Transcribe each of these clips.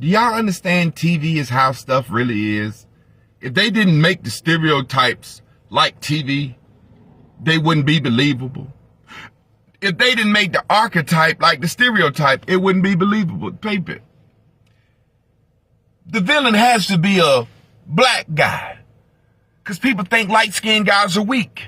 Do y'all understand TV is how stuff really is? If they didn't make the stereotypes like TV, they wouldn't be believable. If they didn't make the archetype like the stereotype, it wouldn't be believable. Paper. The villain has to be a black guy, because people think light-skinned guys are weak.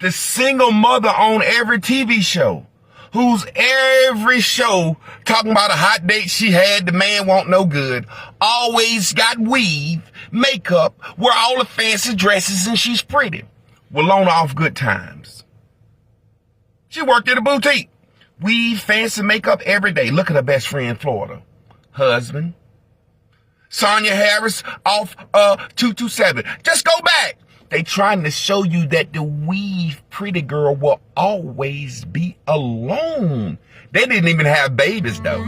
The single mother on every TV show, whose every show talking about a hot date she had, the man won't no good, always got weave, makeup, wear all the fancy dresses, and she's pretty. Will loan off good times. She worked at a boutique. Weave, fancy makeup every day. Look at her best friend in Florida. Husband. Sonya Harris off 227. Just go back. They trying to show you that the weave pretty girl will always be alone. They didn't even have babies though.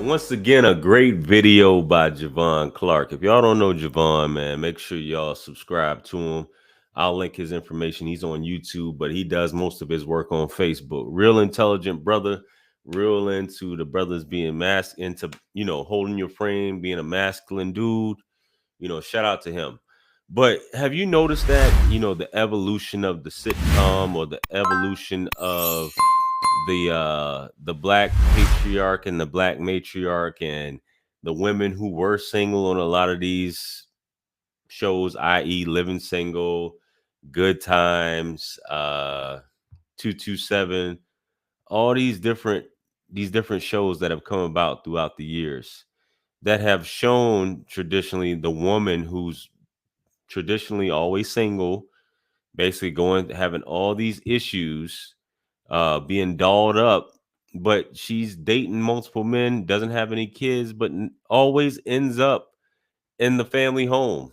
Once again, a great video by Javon Clark. If y'all don't know Javon, man, make sure y'all subscribe to him. I'll link his information. He's on YouTube, but he does most of his work on Facebook. Real intelligent brother, real into the brothers being into, holding your frame, being a masculine dude. Shout out to him. But have you noticed that, the evolution of the sitcom, or the evolution of the black patriarch and the black matriarch, and the women who were single on a lot of these shows, i.e. Living Single, Good Times, 227, all these different shows that have come about throughout the years that have shown traditionally the woman who's traditionally always single, basically having all these issues, being dolled up, but she's dating multiple men, doesn't have any kids, but always ends up in the family home,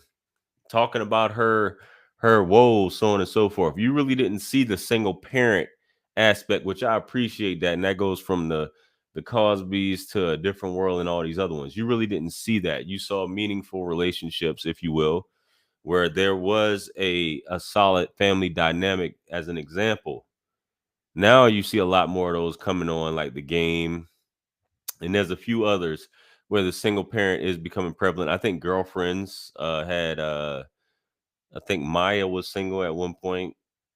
talking about her woes, so on and so forth. You really didn't see the single parent aspect, which I appreciate that. And that goes from the Cosbys to A Different World and all these other ones. You really didn't see that. You saw meaningful relationships, if you will, where there was a solid family dynamic as an example. Now you see a lot more of those coming on, like The Game, and there's a few others where the single parent is becoming prevalent. I think Girlfriends had I think Maya was single at one point,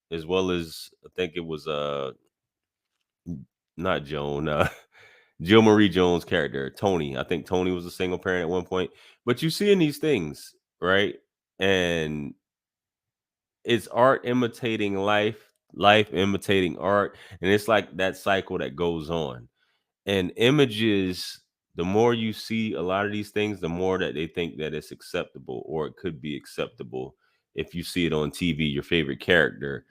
as well as I think it was not Joan, Jill Marie Jones' character, Tony. I think Tony was a single parent at one point. But you see in these things, right? And it's art imitating life, life imitating art, and it's like that cycle that goes on. And images, the more you see a lot of these things, the more that they think that it's acceptable, or it could be acceptable if you see it on TV, your favorite character.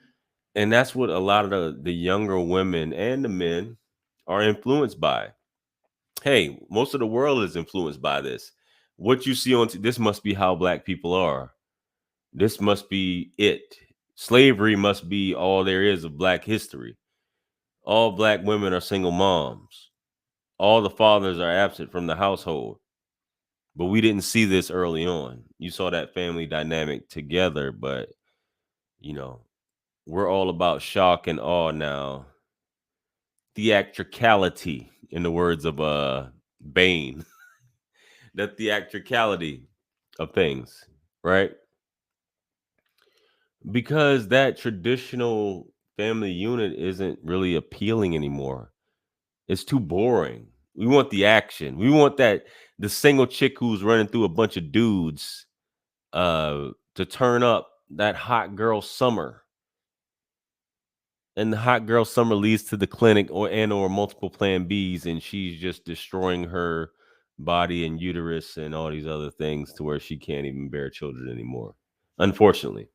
And that's what a lot of the younger women and the men are influenced by. Hey, most of the world is influenced by this. What you see on this must be how black people are. This must be it. Slavery must be all there is of black history. All black women are single moms. All the fathers are absent from the household. But we didn't see this early on. You saw that family dynamic together, but we're all about shock and awe now. Theatricality, in the words of Bane. The theatricality of things, right? Because that traditional family unit isn't really appealing anymore. It's too boring. We want the action. We want the single chick who's running through a bunch of dudes to turn up that hot girl summer. And the hot girl summer leads to the clinic or multiple plan Bs, and she's just destroying her body and uterus and all these other things to where she can't even bear children anymore, unfortunately.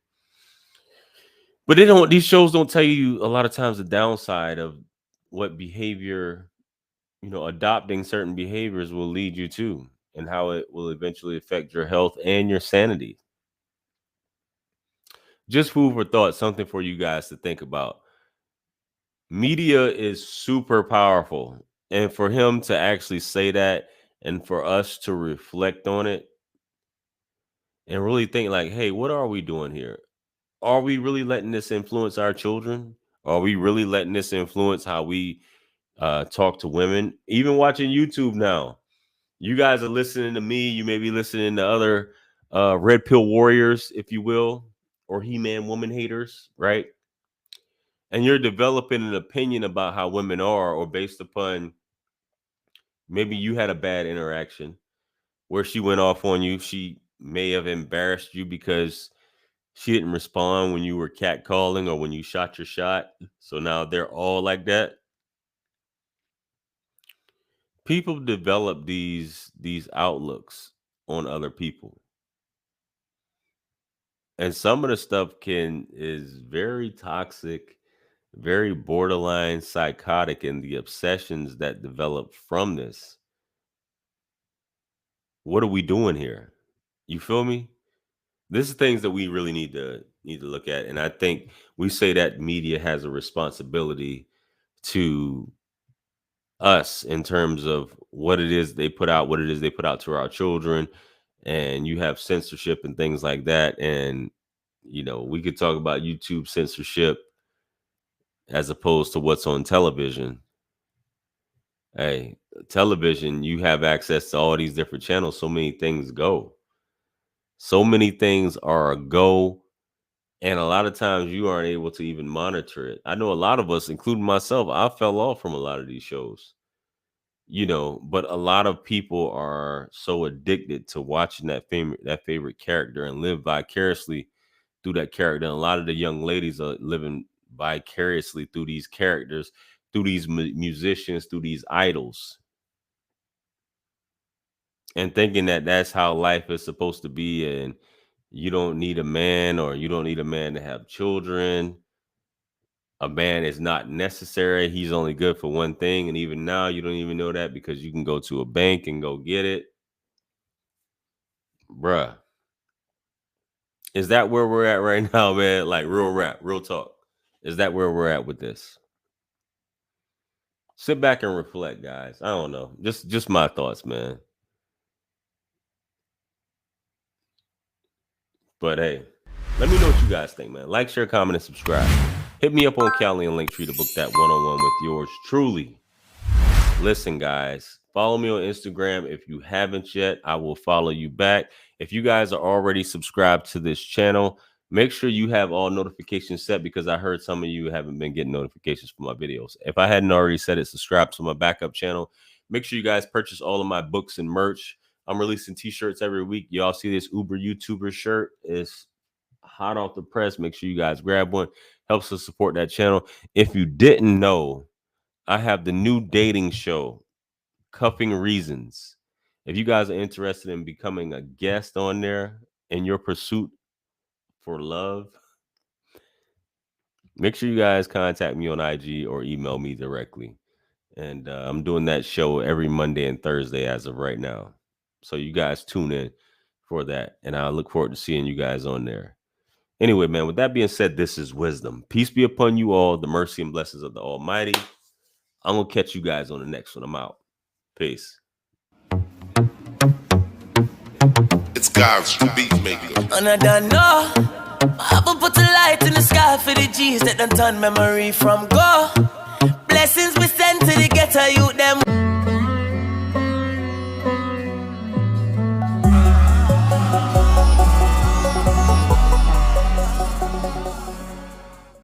But these shows don't tell you a lot of times the downside of what behavior, adopting certain behaviors will lead you to, and how it will eventually affect your health and your sanity. Just food for thought, something for you guys to think about. Media is super powerful. And for him to actually say that, and for us to reflect on it and really think like, hey, what are we doing here? are we really letting this influence our children? Are we really letting this influence how we talk to women? Even watching YouTube now, you guys are listening to me. You may be listening to other red pill warriors, if you will, or He-Man woman haters, right? And you're developing an opinion about how women are, or based upon maybe you had a bad interaction where she went off on you. She may have embarrassed you because she didn't respond when you were catcalling or when you shot your shot. So now they're all like that. People develop these outlooks on other people. And some of the stuff is very toxic, very borderline psychotic, and the obsessions that develop from this. What are we doing here? You feel me? This is things that we really need to look at. And I think we say that media has a responsibility to us in terms of what it is they put out, to our children. And you have censorship and things like that. And, we could talk about YouTube censorship as opposed to what's on television. Hey, television, you have access to all these different channels. So many things go. So many things are a go. And a lot of times you aren't able to even monitor it. I know a lot of us, including myself, I fell off from a lot of these shows, but a lot of people are so addicted to watching that favorite character and live vicariously through that character. And a lot of the young ladies are living vicariously through these characters, through these musicians, through these idols, and thinking that that's how life is supposed to be. And you don't need a man, or you don't need a man to have children. A man is not necessary. He's only good for one thing. And even now, you don't even know that because you can go to a bank and go get it. Bruh. Is that where we're at right now, man? Like real rap, real talk. Is that where we're at with this? Sit back and reflect, guys. I don't know. Just my thoughts, man. But hey, let me know what you guys think, man. Like, share, comment, and subscribe. Hit me up on Callie and Linktree to book that one-on-one with yours truly. Listen, guys, follow me on Instagram. If you haven't yet, I will follow you back. If you guys are already subscribed to this channel, make sure you have all notifications set, because I heard some of you haven't been getting notifications for my videos. If I hadn't already said it, subscribe to my backup channel. Make sure you guys purchase all of my books and merch. I'm releasing t-shirts every week. Y'all see this Uber YouTuber shirt? It's hot off the press. Make sure you guys grab one. Helps us support that channel. If you didn't know, I have the new dating show, Cuffing Reasons. If you guys are interested in becoming a guest on there in your pursuit for love, make sure you guys contact me on IG or email me directly. And I'm doing that show every Monday and Thursday as of right now. So you guys tune in for that. And I look forward to seeing you guys on there. Anyway, man, with that being said, this is Wisdom. Peace be upon you all, the mercy and blessings of the Almighty. I'm going to catch you guys on the next one. I'm out. Peace. It's God's beat maker. And I don't know. I will put a light in the sky for the G's that done turn memory from go. Blessings we send to the ghetto youth them.